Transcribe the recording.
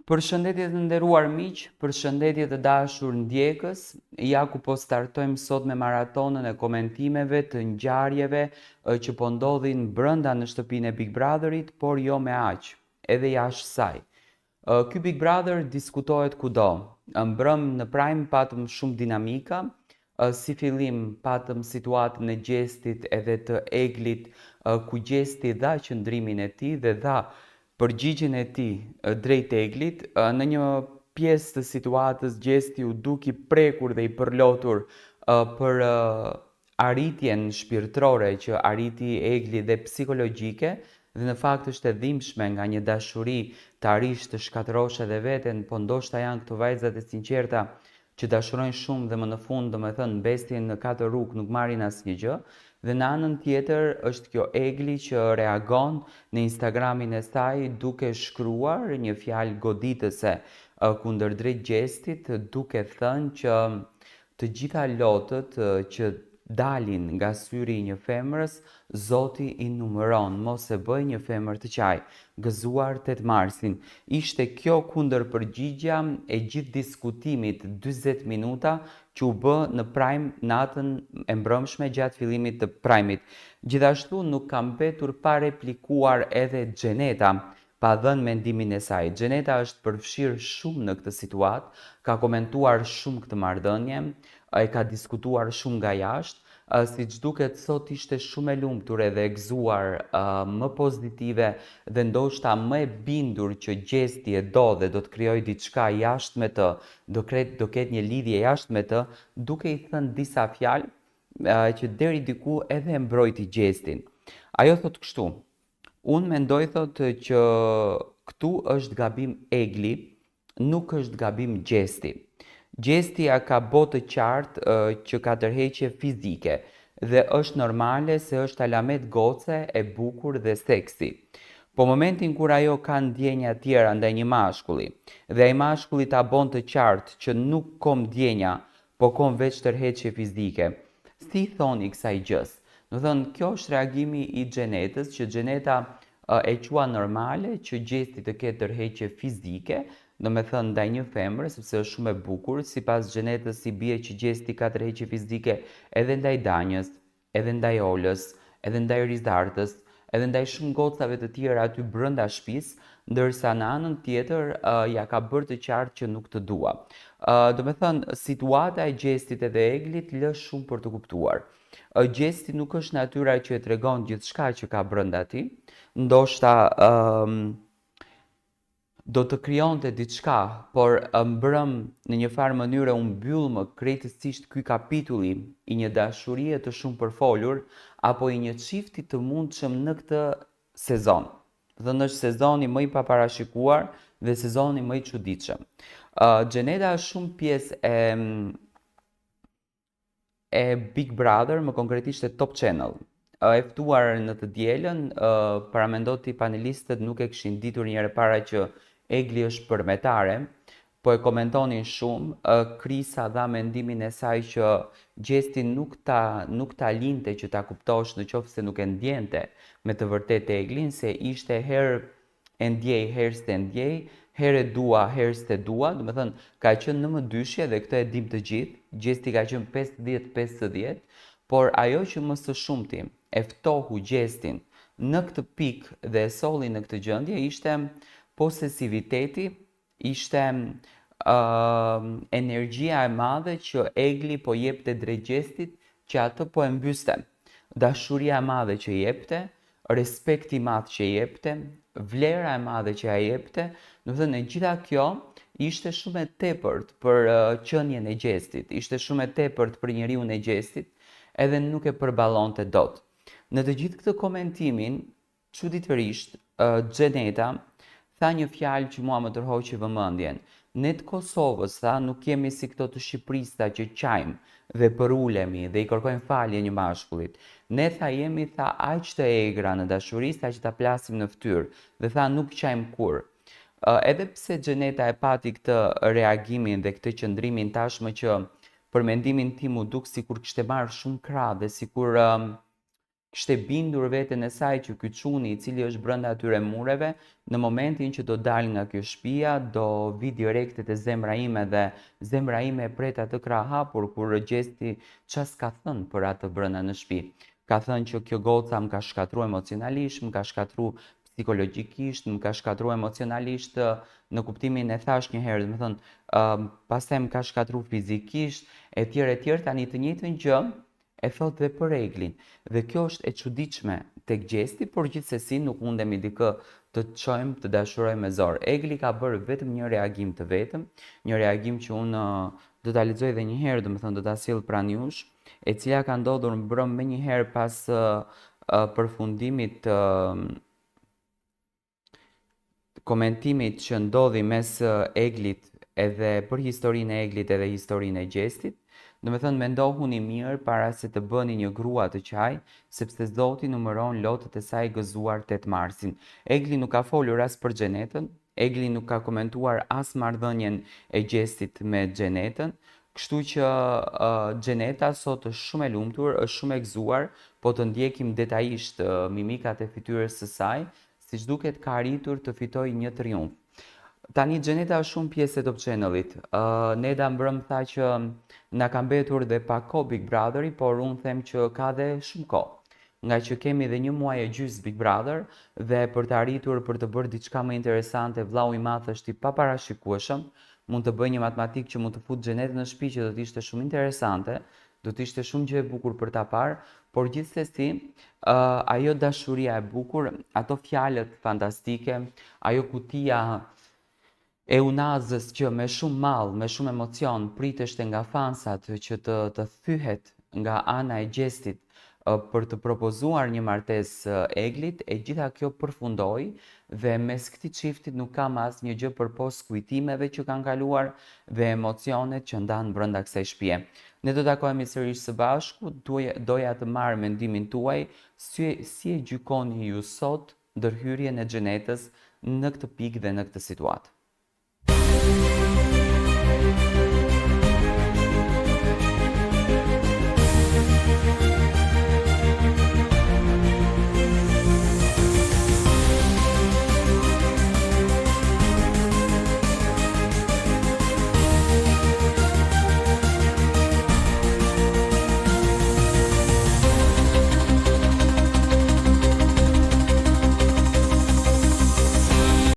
Përshëndetje të nderuar miq, përshëndetje të dashur ndjekës. Ja ku po startojmë sot me maratonën e komentimeve të ngjarjeve që po ndodhin brenda në shtëpinë e Big Brotherit, por jo me aq, edhe jashtë saj. Ky Big Brother diskutohet kudo. Mbrëm në Prime patëm shumë dinamika. Si fillim patëm situatën e Gjestit edhe të Eglit, ku Gjesti dha qëndrimin e tij dhe dha përgjigjen e tij drejt Eglit. Në një pjesë të situatës Gjesti u duk i prekur dhe i përlotur për arritjen shpirtërore që arriti Egli dhe psikologjike, dhe në fakt është e dhimbshme nga një dashuri të arish të shkatërosh edhe veten, po ndoshta janë këto vajzat e sinqerta që dashurojnë shumë dhe më në fund, domethënë mbestin në katër rrugë nuk marrin asnjë gjë. Dhe në anën tjetër është kjo Egli që reagon në Instagramin e saj duke shkruar një fjalë goditëse kundër drejt Gjestit, duke thënë që të gjitha lotët që dalin nga syri i një femrës, Zoti i numëron, mos e bëj një femër të qaj. Gëzuar 8 marsin. Ishte kjo kundërpërgjigja e gjithë diskutimit 40 minuta që u bë në Prime natën e mbrëmshme gjatë fillimit të Prime-it. Gjithashtu nuk kam mbetur pa replikuar edhe Xheneta, pa dhënë mendimin e saj. Xheneta është përfshirë shumë në këtë situatë, ka komentuar shumë këtë marrëdhënie, e ka diskutuar shumë nga jashtë. Siç duket sot ishte shumë e lumtur edhe e gëzuar, më pozitive dhe ndoshta më e bindur që Gjesti e do dhe do të krijojë diçka jashtë me të, do ketë një lidhje jashtë me të, duke i thënë disa fjalë që deri diku edhe e mbrojti Gjestin. Ajo thot kështu: unë mendoj thot që këtu është gabim Egli, nuk është gabim Gjesti. Gjesti ja ka botë qartë që ka tërheqje fizike dhe është normale se është alamet goce e bukur dhe seksi. Po momentin kur ajo ka ndjenja tjera ndaj një mashkulli dhe ai mashkulli ta bon të qartë që nuk kom ndjenja, po kom veç tërheqje fizike, si thoni kësaj gjës? Do thënë, kjo është reagimi i Xhenetës, që Xheneta e qua normale që Gjesti të ketë tërheqje fizike, do me thënë ndaj një femre, sepse është shumë e bukur. Sipas Xhenetës i bie që Gjesti ka tërheqje fizike edhe ndaj Danjës, edhe ndaj Olës, edhe ndaj Rizartës, edhe ndaj shumë gocave të tjera aty brenda shtëpisë, ndërsa në anën tjetër ja ka bërë të qartë që nuk të dua. Do me thënë, situata e Gjestit edhe Eglit lë shumë për të kuptuar. Gjesti nuk është natyra që e tregon gjithçka që ka brenda tij, ndoshta do të krijonte diçka, por mbrëm në një farë mënyrë u mbyll më krejtësisht ky kapitulli i një dashurie të shumë përfolur apo i një çifti të mundshëm në këtë sezon. Dhe është sezoni më i paparashikuar dhe sezoni më i çuditshëm. Xheneta është shumë pjesë e Big Brother, më konkretisht e Top Channel. E ftuar në të dielën, paramendoti panelistët nuk e kishin ditur një herë para që Egli është përmetare, po e komentonin shumë. Krisa dha mendimin e saj që Gjesti nuk ta linte që ta kuptosh në qoftë se nuk e ndjente me të vërtetë Eglin, se ishte herë e ndjej, herë s'e ndjej, herë e dua, herë s'e dua, do të thënë ka qenë në mëdyshje dhe këtë e dim të gjithë. Gjesti ka qenë 50-50, por ajo që më së shumti e ftohu Gjestin në këtë pikë dhe e solli në këtë gjendje ishte posesiviteti, ishte energjia e madhe që Egli po jepte drejt Gjestit, që atë po e mbyste. Dashuria e madhe që jepte, respekti i madh që jepte, vlera e madhe që ai jepte, do të thënë gjitha kjo ishte shumë e tepërt për qenien e Gjestit, ishte shumë e tepërt për njeriun e Gjestit, edhe nuk e përballonte dot. Në të gjithë këtë komentimin, çuditërisht, Xheneta tha një fjalë që mua më tërhoqi vëmendjen. Ne të Kosovës, tha, nuk jemi si këto të Shqipërisë që qajmë dhe përulemi dhe i kërkojmë falje një mashkullit. Ne, tha, jemi, tha, aq të egra në dashuri sa që ta plasim në fytyrë dhe tha nuk qajmë kur. Edhe pse Xheneta e pati këtë reagimin dhe këtë qëndrimin tashmë që për mendimin tim u duk sikur kishte marrë shumë krah dhe sikur kishte bindur veten e saj që ky çuni i cili është brenda atyre mureve, në momentin që do dalë nga kjo shtëpia, do vi direkte te zemra ime dhe zemra ime e preta të krahapur kur gjesti ç'as ka thënë për atë brenda në shtëpi. Ka thënë që kjo goca më ka shkatruar emocionalisht, më ka shkatruar psikologjikisht, më ka shkatruar emocionalisht në kuptimin e thash një herë, domethënë, pastaj më ka shkatruar fizikisht, etj, tani të njëjtën gjë e thot dhe për Eglin. Dhe kjo është e çuditshme tek gjesti, por gjithsesi nuk mundemi dikë të çojmë të dashurojmë me zor. Egli ka bërë vetëm një reagim të vetëm, një reagim që unë do ta lexoj edhe një herë, domethënë do ta sjell pranë jush, e cila ka ndodhur mbrëm më një herë pas përfundimit të komentimit që ndodhi mes Eglit edhe për historinë e Eglit edhe historinë e gjestit. Domethënë mendohuni mirë para se të bëni një grua të qaj, sepse Zoti numëron lotët e saj gëzuar 8 marsin. Egli nuk ka folur as për Xhenetën, Egli nuk ka komentuar as marrëdhënien e gjestit me Xhenetën, kështu që Xheneta sot është shumë e lumtur, është shumë e gëzuar, po të ndjekim detajisht mimikat e fytyrës së saj, siç duket ka arritur të fitojë një triumf. Tani Xheneta është shumë pjesë e Top Channel-it. Neda mbrëm tha që na ka mbetur dhe pak kohë Big Brotheri, por unë them që ka dhe shumë kohë. Nga që kemi dhe 1 muaj e gjys Big Brother dhe për të arritur për të bërë diçka më interesante, vllau i madh është i paparashikueshëm, mund të bëjë një matematikë që mund të futë Xhenetën në shtëpi që do të ishte shumë interesante, do të ishte shumë gjë e bukur për ta parë, por gjithsesi ajo dashuria e bukur, ato fjalët fantastike, ajo kutia e Unazës që me shumë mall, me shumë emocion priteshte nga fansat që të thyhet nga ana e gjestit për të propozuar një martesë Eglit, e gjitha kjo përfundoi dhe mes këtij çiftit nuk kam asnjë gjë përpos kujtimeve që kanë kaluar dhe emocionet që ndanë brenda kësaj shtëpie. Ne do takohemi sërish së bashku, doja të marr mendimin tuaj, si e gjykoni ju sot ndërhyrjen e Xhenetës në këtë pikë dhe në këtë situatë.